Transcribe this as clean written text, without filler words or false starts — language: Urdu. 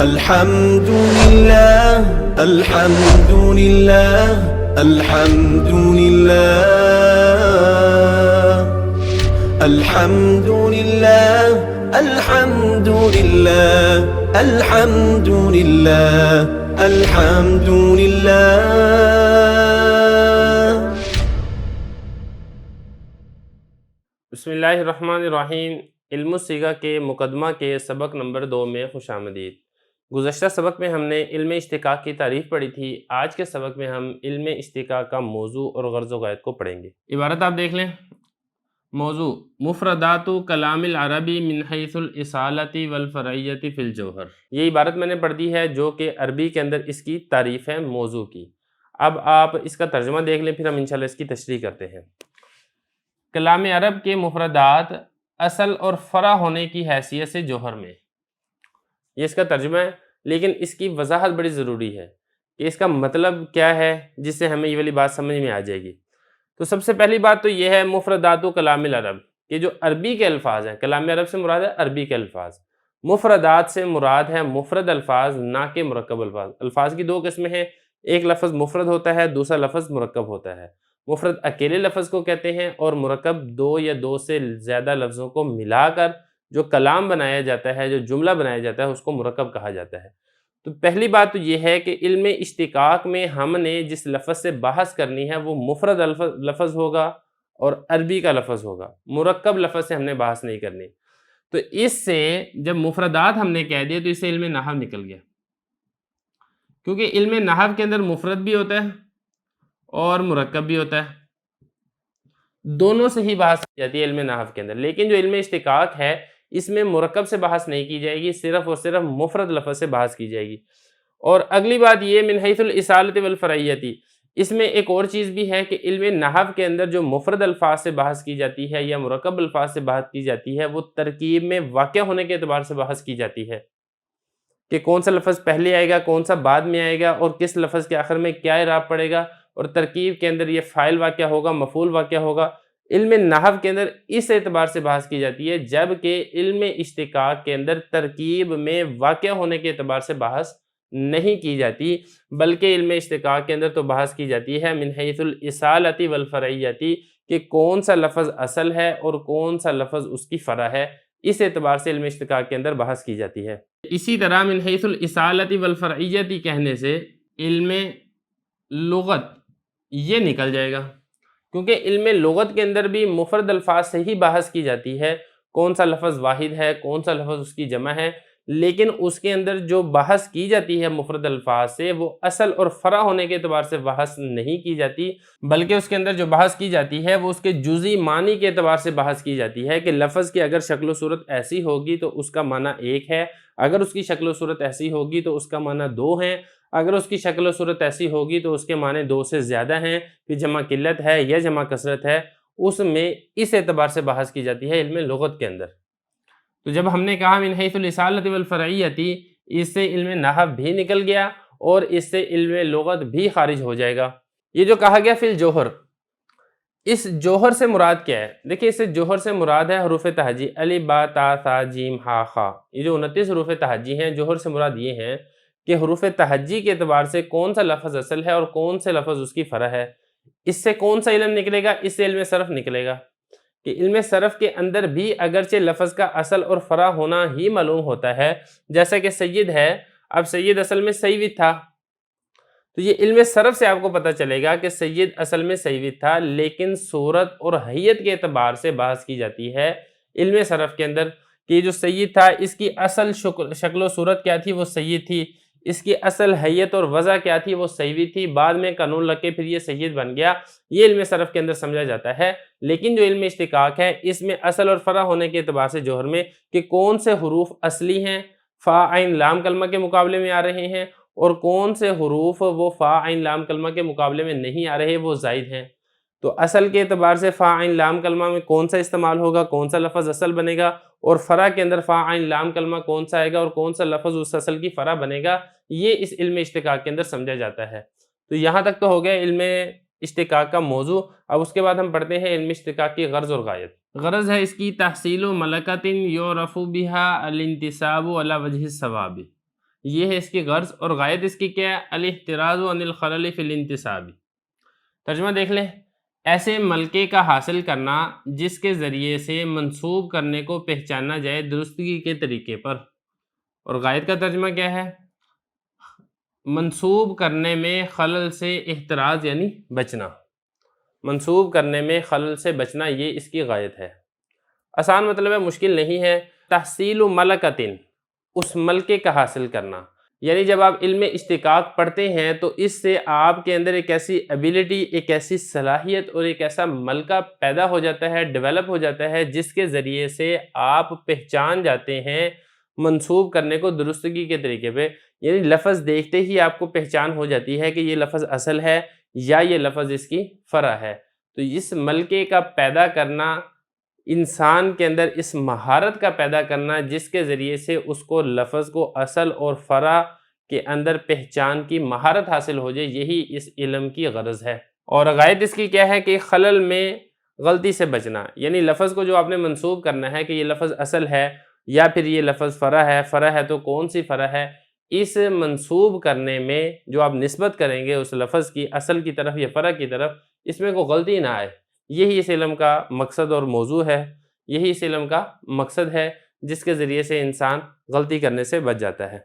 الحمد لله الحمد لله الحمد لله الحمد لله الحمد لله الحمد لله الحمد لله. بسم اللہ الرحمن الرحیم. علم الصیغہ کے مقدمہ کے سبق نمبر 2 میں خوش آمدید. گزشتہ سبق میں ہم نے علم اشتقاق کی تعریف پڑھی تھی. آج کے سبق میں ہم علم اشتقاق کا موضوع اور غرض و غایت کو پڑھیں گے. عبارت آپ دیکھ لیں. موضوع مفردات کلام العربی من حیث الاصالۃ والفرعیۃ فی الجوہر. یہ عبارت میں نے پڑھ دی ہے جو کہ عربی کے اندر اس کی تعریف ہے موضوع کی. اب آپ اس کا ترجمہ دیکھ لیں، پھر ہم انشاءاللہ اس کی تشریح کرتے ہیں. کلام عرب کے مفردات اصل اور فرع ہونے کی حیثیت سے جوہر میں، یہ اس کا ترجمہ ہے، لیکن اس کی وضاحت بڑی ضروری ہے کہ اس کا مطلب کیا ہے جس سے ہمیں یہ والی بات سمجھ میں آ جائے گی. تو سب سے پہلی بات تو یہ ہے مفردات و کلام العرب، یہ جو عربی کے الفاظ ہیں، کلام عرب سے مراد ہے عربی کے الفاظ. مفردات سے مراد ہے مفرد الفاظ، نہ کہ مرکب الفاظ. الفاظ کی دو قسمیں ہیں، ایک لفظ مفرد ہوتا ہے، دوسرا لفظ مرکب ہوتا ہے. مفرد اکیلے لفظ کو کہتے ہیں اور مرکب دو یا دو سے زیادہ لفظوں کو ملا کر جو کلام بنایا جاتا ہے، جو جملہ بنایا جاتا ہے، اس کو مرکب کہا جاتا ہے. تو پہلی بات تو یہ ہے کہ علم اشتقاق میں ہم نے جس لفظ سے بحث کرنی ہے وہ مفرد لفظ ہوگا اور عربی کا لفظ ہوگا. مرکب لفظ سے ہم نے بحث نہیں کرنی. تو اس سے جب مفردات ہم نے کہہ دیے تو اس سے علم نحو نکل گیا، کیونکہ علم نحو کے اندر مفرد بھی ہوتا ہے اور مرکب بھی ہوتا ہے، دونوں سے ہی بحث کی جاتی ہے علم نحو کے اندر. لیکن جو علم اشتقاق ہے اس میں مرکب سے بحث نہیں کی جائے گی، صرف اور صرف مفرد لفظ سے بحث کی جائے گی. اور اگلی بات یہ من حیث الاصالۃ والفرعیۃ، اس میں ایک اور چیز بھی ہے کہ علم نحو کے اندر جو مفرد الفاظ سے بحث کی جاتی ہے یا مرکب الفاظ سے بحث کی جاتی ہے وہ ترکیب میں واقع ہونے کے اعتبار سے بحث کی جاتی ہے کہ کون سا لفظ پہلے آئے گا، کون سا بعد میں آئے گا، اور کس لفظ کے آخر میں کیا اعراب پڑے گا، اور ترکیب کے اندر یہ فاعل واقع ہوگا، مفعول واقع ہوگا. علم نحو کے اندر اس اعتبار سے بحث کی جاتی ہے، جبکہ علم اشتقاق کے اندر ترکیب میں واقع ہونے کے اعتبار سے بحث نہیں کی جاتی، بلکہ علم اشتقاق کے اندر تو بحث کی جاتی ہے من حیث الاصالۃ والفرعیۃ کہ کون سا لفظ اصل ہے اور کون سا لفظ اس کی فرع ہے. اس اعتبار سے علم اشتقاق کے اندر بحث کی جاتی ہے. اسی طرح من حیث الاصالۃ والفرعیۃ کہنے سے علم لغت یہ نکل جائے گا، کیونکہ علم لغت کے اندر بھی مفرد الفاظ سے ہی بحث کی جاتی ہے، کون سا لفظ واحد ہے، کون سا لفظ اس کی جمع ہے. لیکن اس کے اندر جو بحث کی جاتی ہے مفرد الفاظ سے وہ اصل اور فرع ہونے کے اعتبار سے بحث نہیں کی جاتی، بلکہ اس کے اندر جو بحث کی جاتی ہے وہ اس کے جزئی معنی کے اعتبار سے بحث کی جاتی ہے کہ لفظ کی اگر شکل و صورت ایسی ہوگی تو اس کا معنی ایک ہے، اگر اس کی شکل و صورت ایسی ہوگی تو اس کا معنی دو ہیں، اگر اس کی شکل و صورت ایسی ہوگی تو اس کے معنی دو سے زیادہ ہیں، کہ جمع قلت ہے یا جمع کثرت ہے. اس میں اس اعتبار سے بحث کی جاتی ہے علم لغت کے اندر. تو جب ہم نے کہا من حیث الاصالۃ والفرعیۃ، اس سے علم نحو بھی نکل گیا اور اس سے علم لغت بھی خارج ہو جائے گا. یہ جو کہا گیا فی الجوہر، اس جوہر سے مراد کیا ہے؟ دیکھیں اس سے جوہر سے مراد ہے حروف تہجی، الف با تا ثا جیم ہا خا. یہ جو 29 حروف تہجی ہیں، جوہر سے مراد یہ ہیں کہ حروف تہجی کے اعتبار سے کون سا لفظ اصل ہے اور کون سے لفظ اس کی فرع ہے. اس سے کون سا علم نکلے گا؟ اس سے علم صرف نکلے گا کہ علم صرف کے اندر بھی اگرچہ لفظ کا اصل اور فرع ہونا ہی معلوم ہوتا ہے، جیسا کہ سید ہے، اب سید اصل میں سیود تھا، تو یہ علم صرف سے آپ کو پتہ چلے گا کہ سید اصل میں سیود تھا، لیکن صورت اور حیت کے اعتبار سے بحث کی جاتی ہے علم صرف کے اندر کہ جو سید تھا اس کی اصل شکل و صورت کیا تھی؟ وہ سید تھی. اس کی اصل حیت اور وضع کیا تھی؟ وہ سیود تھی. بعد میں قانون لگ کے پھر یہ سید بن گیا. یہ علم صرف کے اندر سمجھا جاتا ہے. لیکن جو علم اشتقاق ہے اس میں اصل اور فرع ہونے کے اعتبار سے جوہر میں کہ کون سے حروف اصلی ہیں، فا عین لام کلمہ کے مقابلے میں آ رہے ہیں، اور کون سے حروف وہ فا عین لام کلمہ کے مقابلے میں نہیں آ رہے، وہ زائد ہیں. تو اصل کے اعتبار سے فا عین لام کلمہ میں کون سا استعمال ہوگا، کون سا لفظ اصل بنے گا، اور فرع کے اندر فا عین لام کلمہ کون سا آئے گا اور کون سا لفظ اس اصل کی فرع بنے گا، یہ اس علم اشتقاق کے اندر سمجھا جاتا ہے. تو یہاں تک تو ہو گیا علم اشتقاق کا موضوع. اب اس کے بعد ہم پڑھتے ہیں علم اشتقاق کی غرض اور غایت. غرض ہے اس کی تحصیل و ملکت یعرف بها الانتساب علی وجہ الثواب، یہ ہے اس کی غرض، اور غائد اس کی کیا ہے؟ الاحتراز عن الخلل فی الانتساب۔ ترجمہ دیکھ لیں، ایسے ملکے کا حاصل کرنا جس کے ذریعے سے منسوب کرنے کو پہچانا جائے درستگی کے طریقے پر۔ اور غائد کا ترجمہ کیا ہے؟ منسوب کرنے میں خلل سے احتراز یعنی بچنا، منسوب کرنے میں خلل سے بچنا، یہ اس کی غائد ہے۔ آسان مطلب ہے، مشکل نہیں ہے۔ تحصیل ملکتن، اس ملکے کا حاصل کرنا، یعنی جب آپ علم اشتقاق پڑھتے ہیں تو اس سے آپ کے اندر ایک ایسی ایبیلٹی، ایک ایسی صلاحیت اور ایک ایسا ملکہ پیدا ہو جاتا ہے، ڈیولپ ہو جاتا ہے، جس کے ذریعے سے آپ پہچان جاتے ہیں منسوب کرنے کو درستگی کے طریقے پہ، یعنی لفظ دیکھتے ہی آپ کو پہچان ہو جاتی ہے کہ یہ لفظ اصل ہے یا یہ لفظ اس کی فرع ہے۔ تو اس ملکے کا پیدا کرنا، انسان کے اندر اس مہارت کا پیدا کرنا جس کے ذریعے سے اس کو لفظ کو اصل اور فرع کے اندر پہچان کی مہارت حاصل ہو جائے، یہی اس علم کی غرض ہے۔ اور غائد اس کی کیا ہے کہ خلل میں غلطی سے بچنا، یعنی لفظ کو جو آپ نے منسوب کرنا ہے کہ یہ لفظ اصل ہے یا پھر یہ لفظ فرع ہے، فرع ہے تو کون سی فرع ہے، اس منسوب کرنے میں جو آپ نسبت کریں گے اس لفظ کی اصل کی طرف یا فرع کی طرف، اس میں کوئی غلطی نہ آئے، یہی اس علم کا مقصد اور موضوع ہے، یہی اس علم کا مقصد ہے جس کے ذریعے سے انسان غلطی کرنے سے بچ جاتا ہے۔